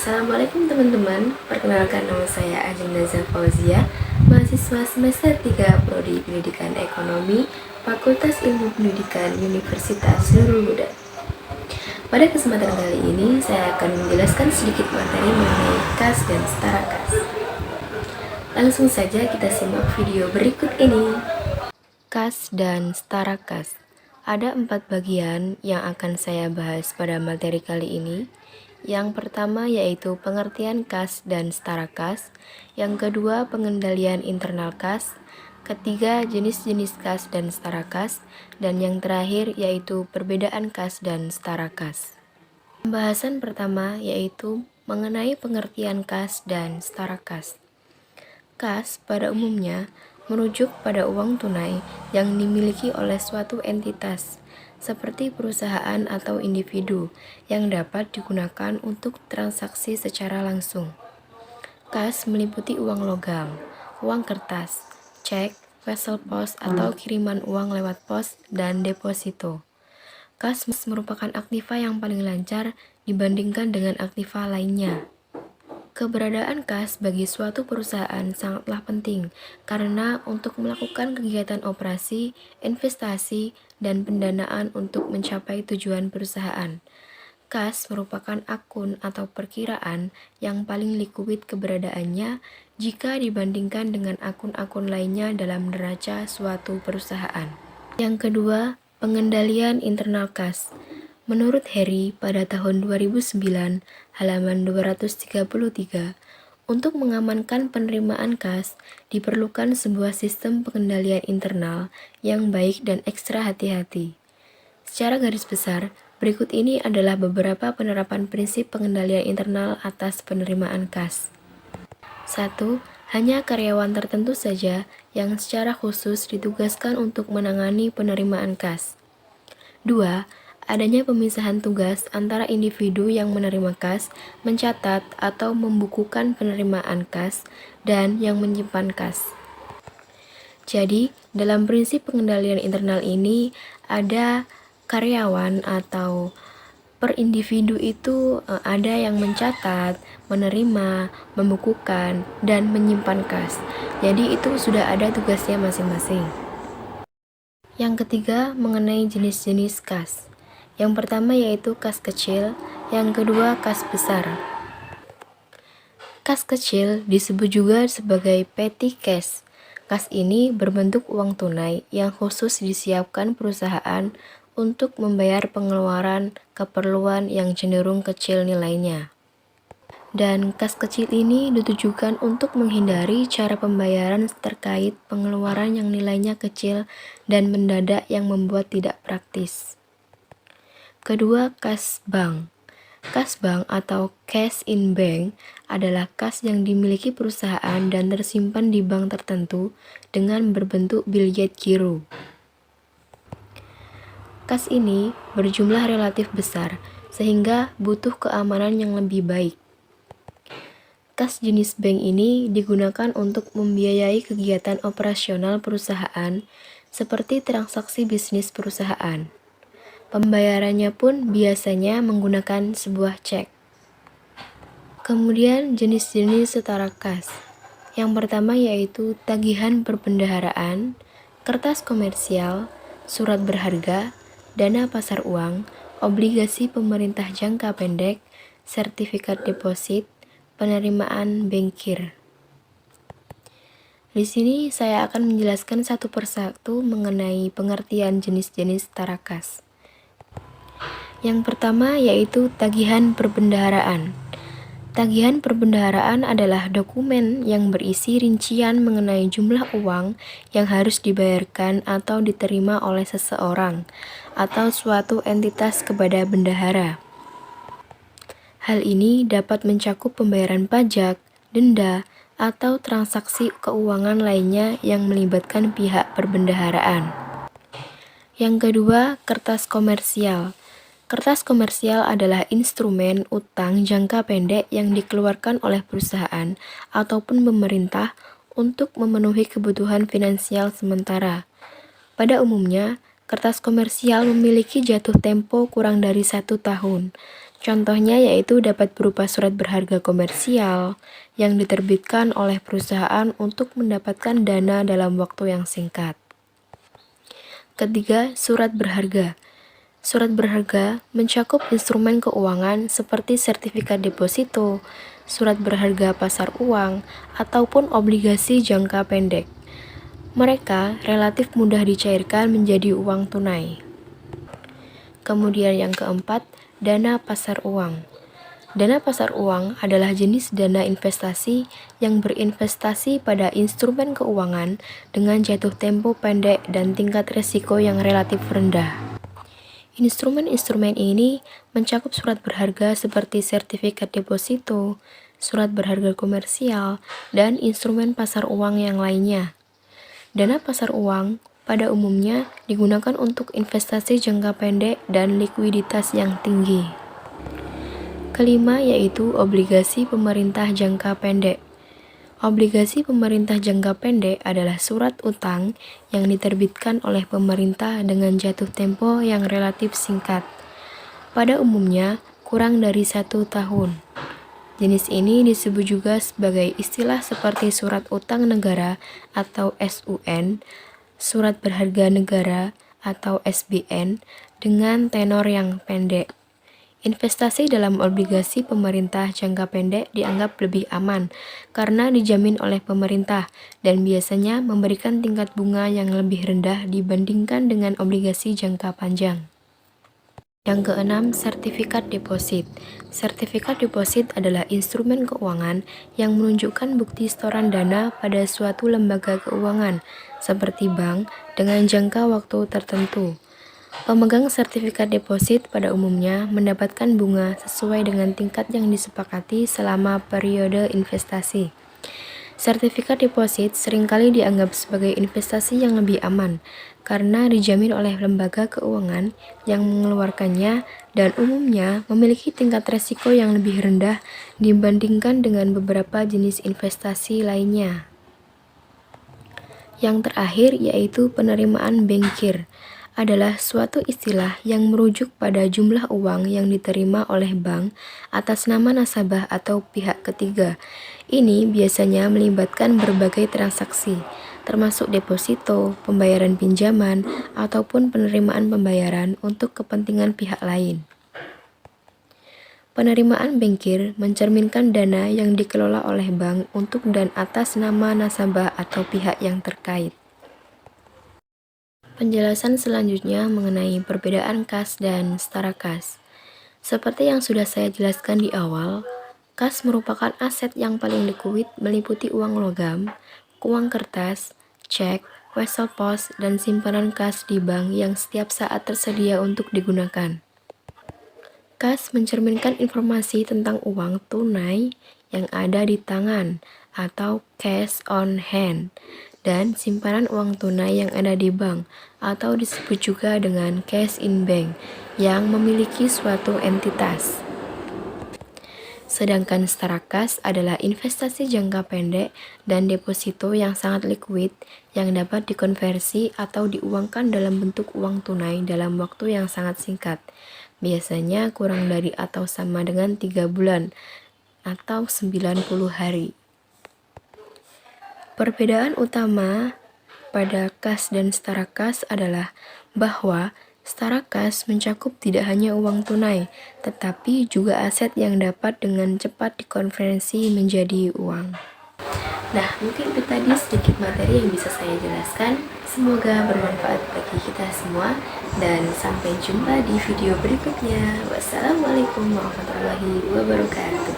Assalamualaikum teman-teman, perkenalkan nama saya Ajeng Naza Fauzia, mahasiswa semester 3 Prodi Pendidikan Ekonomi, Fakultas Ilmu Pendidikan Universitas Nurul Huda. Pada kesempatan kali ini, saya akan menjelaskan sedikit materi mengenai kas dan setara kas. Langsung saja kita simak video berikut ini. Kas dan setara kas. Ada 4 bagian yang akan saya bahas pada materi kali ini. Yang pertama yaitu pengertian kas dan setara kas, yang kedua pengendalian internal kas, ketiga jenis-jenis kas dan setara kas, dan yang terakhir yaitu perbedaan kas dan setara kas. Pembahasan pertama yaitu mengenai pengertian kas dan setara kas. Kas pada umumnya merujuk pada uang tunai yang dimiliki oleh suatu entitas seperti perusahaan atau individu yang dapat digunakan untuk transaksi secara langsung. Kas meliputi uang logam, uang kertas, cek, wesel pos atau kiriman uang lewat pos, dan deposito. Kas merupakan aktiva yang paling lancar dibandingkan dengan aktiva lainnya. Keberadaan kas bagi suatu perusahaan sangatlah penting karena untuk melakukan kegiatan operasi, investasi, dan pendanaan untuk mencapai tujuan perusahaan. Kas merupakan akun atau perkiraan yang paling likuid keberadaannya jika dibandingkan dengan akun-akun lainnya dalam neraca suatu perusahaan. Yang kedua, pengendalian internal kas. Menurut Harry pada tahun 2009, halaman 233, untuk mengamankan penerimaan kas, diperlukan sebuah sistem pengendalian internal yang baik dan ekstra hati-hati. Secara garis besar, berikut ini adalah beberapa penerapan prinsip pengendalian internal atas penerimaan kas. 1. Hanya karyawan tertentu saja yang secara khusus ditugaskan untuk menangani penerimaan kas. 2. Adanya pemisahan tugas antara individu yang menerima kas, mencatat atau membukukan penerimaan kas, dan yang menyimpan kas. Jadi, dalam prinsip pengendalian internal ini ada karyawan atau per individu itu ada yang mencatat, menerima, membukukan, dan menyimpan kas. Jadi itu sudah ada tugasnya masing-masing. Yang ketiga, mengenai jenis-jenis kas. Yang pertama yaitu kas kecil, yang kedua kas besar. Kas kecil disebut juga sebagai petty cash. Kas ini berbentuk uang tunai yang khusus disiapkan perusahaan untuk membayar pengeluaran keperluan yang cenderung kecil nilainya. Dan kas kecil ini ditujukan untuk menghindari cara pembayaran terkait pengeluaran yang nilainya kecil dan mendadak yang membuat tidak praktis. Kedua, kas bank. Kas bank atau cash in bank adalah kas yang dimiliki perusahaan dan tersimpan di bank tertentu dengan berbentuk biljet giro. Kas ini berjumlah relatif besar sehingga butuh keamanan yang lebih baik. Kas jenis bank ini digunakan untuk membiayai kegiatan operasional perusahaan seperti transaksi bisnis perusahaan. Pembayarannya pun biasanya menggunakan sebuah cek. Kemudian jenis-jenis setara kas. Yang pertama yaitu tagihan perbendaharaan, kertas komersial, surat berharga, dana pasar uang, obligasi pemerintah jangka pendek, sertifikat deposit, penerimaan bankir. Di sini saya akan menjelaskan satu persatu mengenai pengertian jenis-jenis setara kas. Yang pertama yaitu tagihan perbendaharaan. Tagihan perbendaharaan adalah dokumen yang berisi rincian mengenai jumlah uang yang harus dibayarkan atau diterima oleh seseorang atau suatu entitas kepada bendahara. Hal ini dapat mencakup pembayaran pajak, denda, atau transaksi keuangan lainnya yang melibatkan pihak perbendaharaan. Yang kedua, kertas komersial. Kertas komersial adalah instrumen utang jangka pendek yang dikeluarkan oleh perusahaan ataupun pemerintah untuk memenuhi kebutuhan finansial sementara. Pada umumnya, kertas komersial memiliki jatuh tempo kurang dari 1 tahun. Contohnya yaitu dapat berupa surat berharga komersial yang diterbitkan oleh perusahaan untuk mendapatkan dana dalam waktu yang singkat. Ketiga, surat berharga. Surat berharga mencakup instrumen keuangan seperti sertifikat deposito, surat berharga pasar uang, ataupun obligasi jangka pendek. Mereka relatif mudah dicairkan menjadi uang tunai. Kemudian yang keempat, dana pasar uang. Dana pasar uang adalah jenis dana investasi yang berinvestasi pada instrumen keuangan dengan jatuh tempo pendek dan tingkat risiko yang relatif rendah. Instrumen-instrumen ini mencakup surat berharga seperti sertifikat deposito, surat berharga komersial, dan instrumen pasar uang yang lainnya. Dana pasar uang pada umumnya digunakan untuk investasi jangka pendek dan likuiditas yang tinggi. Kelima yaitu obligasi pemerintah jangka pendek. Obligasi pemerintah jangka pendek adalah surat utang yang diterbitkan oleh pemerintah dengan jatuh tempo yang relatif singkat. Pada umumnya kurang dari 1 tahun. Jenis ini disebut juga sebagai istilah seperti surat utang negara atau SUN, surat berharga negara atau SBN dengan tenor yang pendek. Investasi dalam obligasi pemerintah jangka pendek dianggap lebih aman karena dijamin oleh pemerintah dan biasanya memberikan tingkat bunga yang lebih rendah dibandingkan dengan obligasi jangka panjang. Yang keenam, sertifikat deposit. Sertifikat deposit adalah instrumen keuangan yang menunjukkan bukti setoran dana pada suatu lembaga keuangan, seperti bank, dengan jangka waktu tertentu. Pemegang sertifikat deposit pada umumnya mendapatkan bunga sesuai dengan tingkat yang disepakati selama periode investasi. Sertifikat deposit seringkali dianggap sebagai investasi yang lebih aman karena dijamin oleh lembaga keuangan yang mengeluarkannya dan umumnya memiliki tingkat risiko yang lebih rendah dibandingkan dengan beberapa jenis investasi lainnya. Yang terakhir yaitu penerimaan bankir adalah suatu istilah yang merujuk pada jumlah uang yang diterima oleh bank atas nama nasabah atau pihak ketiga. Ini biasanya melibatkan berbagai transaksi, termasuk deposito, pembayaran pinjaman, ataupun penerimaan pembayaran untuk kepentingan pihak lain. Penerimaan bankir mencerminkan dana yang dikelola oleh bank untuk dan atas nama nasabah atau pihak yang terkait. Penjelasan selanjutnya mengenai perbedaan kas dan setara kas. Seperti yang sudah saya jelaskan di awal, kas merupakan aset yang paling likuid meliputi uang logam, uang kertas, cek, wesel pos, dan simpanan kas di bank yang setiap saat tersedia untuk digunakan. Kas mencerminkan informasi tentang uang tunai yang ada di tangan atau cash on hand dan simpanan uang tunai yang ada di bank atau disebut juga dengan cash in bank yang memiliki suatu entitas. Sedangkan setara kas adalah investasi jangka pendek dan deposito yang sangat likuid yang dapat dikonversi atau diuangkan dalam bentuk uang tunai dalam waktu yang sangat singkat, biasanya kurang dari atau sama dengan 3 bulan atau 90 hari. Perbedaan utama pada kas dan setara kas adalah bahwa setara kas mencakup tidak hanya uang tunai, tetapi juga aset yang dapat dengan cepat dikonversi menjadi uang. Nah, mungkin itu tadi sedikit materi yang bisa saya jelaskan. Semoga bermanfaat bagi kita semua dan sampai jumpa di video berikutnya. Wassalamualaikum warahmatullahi wabarakatuh.